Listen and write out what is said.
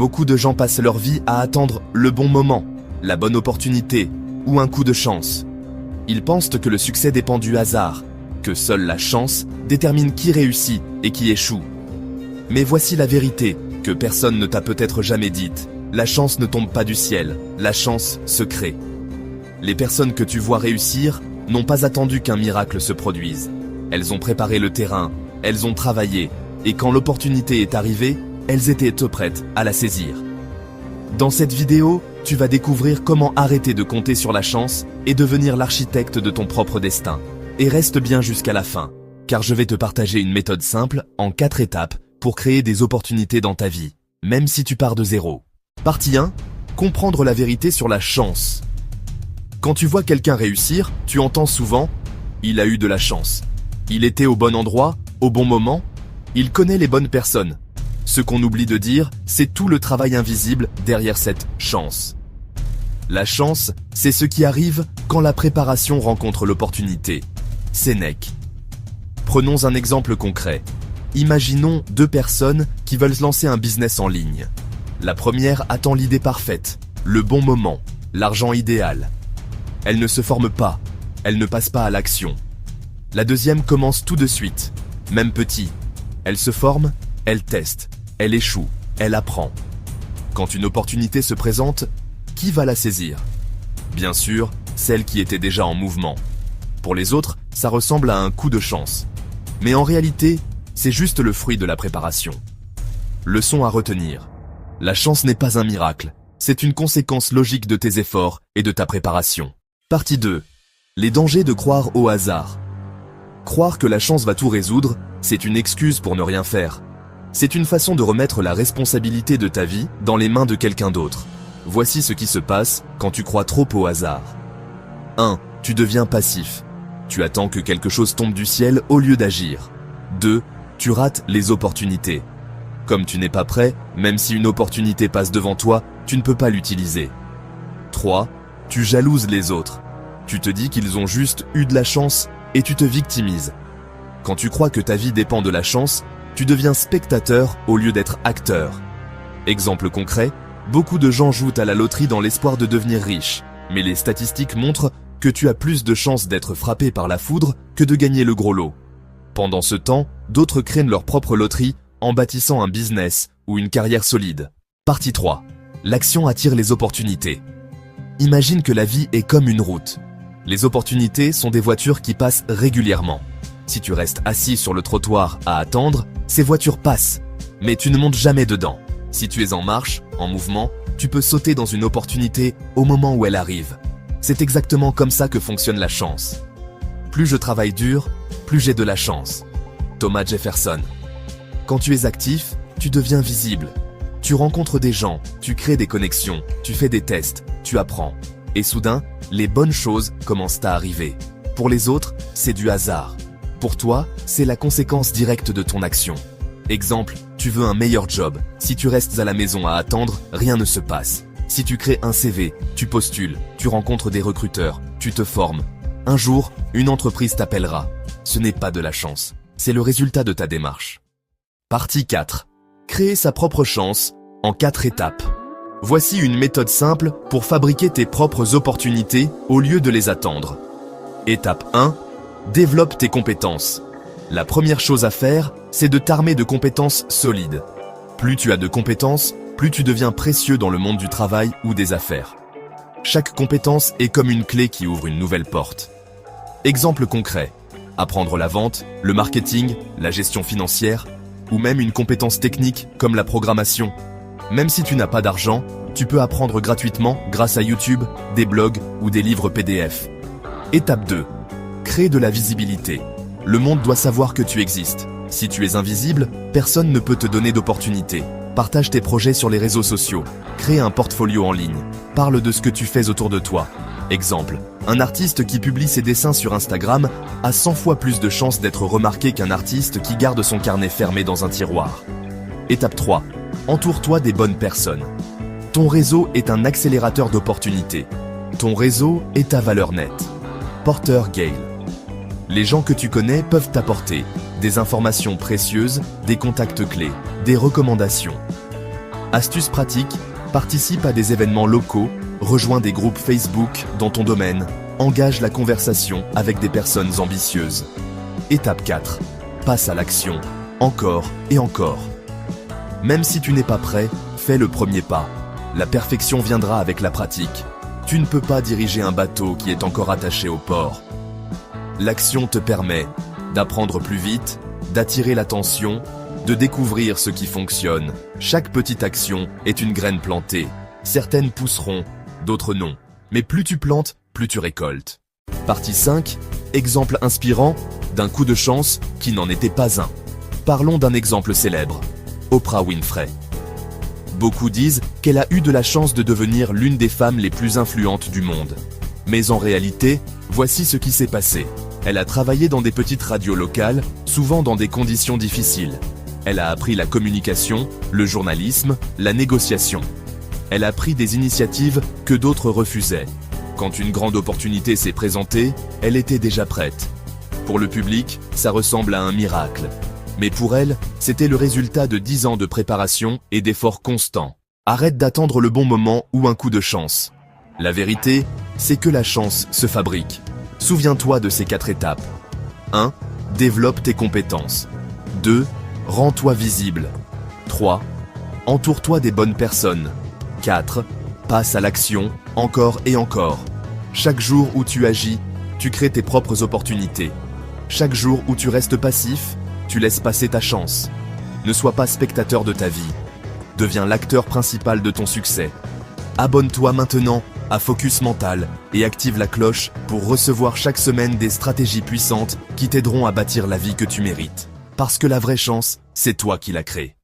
Beaucoup de gens passent leur vie à attendre le bon moment, la bonne opportunité ou un coup de chance. Ils pensent que le succès dépend du hasard, que seule la chance détermine qui réussit et qui échoue. Mais voici la vérité que personne ne t'a peut-être jamais dite. La chance ne tombe pas du ciel, la chance se crée. Les personnes que tu vois réussir n'ont pas attendu qu'un miracle se produise. Elles ont préparé le terrain, elles ont travaillé, et quand l'opportunité est arrivée, elles étaient prêtes à la saisir. Dans cette vidéo, tu vas découvrir comment arrêter de compter sur la chance et devenir l'architecte de ton propre destin. Et reste bien jusqu'à la fin, car je vais te partager une méthode simple en 4 étapes pour créer des opportunités dans ta vie, même si tu pars de zéro. Partie 1. Comprendre la vérité sur la chance. Quand tu vois quelqu'un réussir, tu entends souvent « il a eu de la chance ». Il était au bon endroit, au bon moment, il connaît les bonnes personnes. Ce qu'on oublie de dire, c'est tout le travail invisible derrière cette chance. La chance, c'est ce qui arrive quand la préparation rencontre l'opportunité. Sénèque. Prenons un exemple concret. Imaginons 2 personnes qui veulent lancer un business en ligne. La première attend l'idée parfaite, le bon moment, l'argent idéal. Elle ne se forme pas, elle ne passe pas à l'action. La deuxième commence tout de suite, même petit. Elle se forme, elle teste, elle échoue, elle apprend. Quand une opportunité se présente, qui va la saisir? Bien sûr, celle qui était déjà en mouvement. Pour les autres, ça ressemble à un coup de chance. Mais en réalité, c'est juste le fruit de la préparation. Leçon à retenir. La chance n'est pas un miracle, c'est une conséquence logique de tes efforts et de ta préparation. Partie 2. Les dangers de croire au hasard. Croire que la chance va tout résoudre, c'est une excuse pour ne rien faire. C'est une façon de remettre la responsabilité de ta vie dans les mains de quelqu'un d'autre. Voici ce qui se passe quand tu crois trop au hasard. 1. Tu deviens passif. Tu attends que quelque chose tombe du ciel au lieu d'agir. 2. Tu rates les opportunités. Comme tu n'es pas prêt, même si une opportunité passe devant toi, tu ne peux pas l'utiliser. 3. Tu jalouses les autres. Tu te dis qu'ils ont juste eu de la chance et tu te victimises. Quand tu crois que ta vie dépend de la chance, tu deviens spectateur au lieu d'être acteur. Exemple concret, beaucoup de gens jouent à la loterie dans l'espoir de devenir riches, mais les statistiques montrent que tu as plus de chances d'être frappé par la foudre que de gagner le gros lot. Pendant ce temps, d'autres créent leur propre loterie en bâtissant un business ou une carrière solide. Partie 3. L'action attire les opportunités. Imagine que la vie est comme une route. Les opportunités sont des voitures qui passent régulièrement. Si tu restes assis sur le trottoir à attendre, ces voitures passent, mais tu ne montes jamais dedans. Si tu es en marche, en mouvement, tu peux sauter dans une opportunité au moment où elle arrive. C'est exactement comme ça que fonctionne la chance. Plus je travaille dur, plus j'ai de la chance. Thomas Jefferson. Quand tu es actif, tu deviens visible. Tu rencontres des gens, tu crées des connexions, tu fais des tests, tu apprends. Et soudain, les bonnes choses commencent à arriver. Pour les autres, c'est du hasard. Pour toi, c'est la conséquence directe de ton action. Exemple, tu veux un meilleur job. Si tu restes à la maison à attendre, rien ne se passe. Si tu crées un CV, tu postules, tu rencontres des recruteurs, tu te formes. Un jour, une entreprise t'appellera. Ce n'est pas de la chance, c'est le résultat de ta démarche. Partie 4. Créer sa propre chance en 4 étapes. Voici une méthode simple pour fabriquer tes propres opportunités au lieu de les attendre. Étape 1. Développe tes compétences. La première chose à faire, c'est de t'armer de compétences solides. Plus tu as de compétences, plus tu deviens précieux dans le monde du travail ou des affaires. Chaque compétence est comme une clé qui ouvre une nouvelle porte. Exemple concret, apprendre la vente, le marketing, la gestion financière, ou même une compétence technique comme la programmation. Même si tu n'as pas d'argent, tu peux apprendre gratuitement grâce à YouTube, des blogs ou des livres PDF. Étape 2. Crée de la visibilité. Le monde doit savoir que tu existes. Si tu es invisible, personne ne peut te donner d'opportunités. Partage tes projets sur les réseaux sociaux. Crée un portfolio en ligne. Parle de ce que tu fais autour de toi. Exemple, un artiste qui publie ses dessins sur Instagram a 100 fois plus de chances d'être remarqué qu'un artiste qui garde son carnet fermé dans un tiroir. Étape 3. Entoure-toi des bonnes personnes. Ton réseau est un accélérateur d'opportunités. Ton réseau est ta valeur nette. Porter Gale. Les gens que tu connais peuvent t'apporter des informations précieuses, des contacts clés, des recommandations. Astuces pratiques, participe à des événements locaux, rejoins des groupes Facebook dans ton domaine, engage la conversation avec des personnes ambitieuses. Étape 4. Passe à l'action. Encore et encore. Même si tu n'es pas prêt, fais le premier pas. La perfection viendra avec la pratique. Tu ne peux pas diriger un bateau qui est encore attaché au port. L'action te permet d'apprendre plus vite, d'attirer l'attention, de découvrir ce qui fonctionne. Chaque petite action est une graine plantée. Certaines pousseront, d'autres non. Mais plus tu plantes, plus tu récoltes. Partie 5. Exemple inspirant d'un coup de chance qui n'en était pas un. Parlons d'un exemple célèbre. Oprah Winfrey. Beaucoup disent qu'elle a eu de la chance de devenir l'une des femmes les plus influentes du monde. Mais en réalité, voici ce qui s'est passé. Elle a travaillé dans des petites radios locales, souvent dans des conditions difficiles. Elle a appris la communication, le journalisme, la négociation. Elle a pris des initiatives que d'autres refusaient. Quand une grande opportunité s'est présentée, elle était déjà prête. Pour le public, ça ressemble à un miracle. Mais pour elle, c'était le résultat de 10 ans de préparation et d'efforts constants. Arrête d'attendre le bon moment ou un coup de chance. La vérité, c'est que la chance se fabrique. Souviens-toi de ces 4 étapes. 1. Développe tes compétences. 2. Rends-toi visible. 3. Entoure-toi des bonnes personnes. 4. Passe à l'action, encore et encore. Chaque jour où tu agis, tu crées tes propres opportunités. Chaque jour où tu restes passif, tu laisses passer ta chance. Ne sois pas spectateur de ta vie. Deviens l'acteur principal de ton succès. Abonne-toi maintenant à Focus Mental et active la cloche pour recevoir chaque semaine des stratégies puissantes qui t'aideront à bâtir la vie que tu mérites. Parce que la vraie chance, c'est toi qui la crée.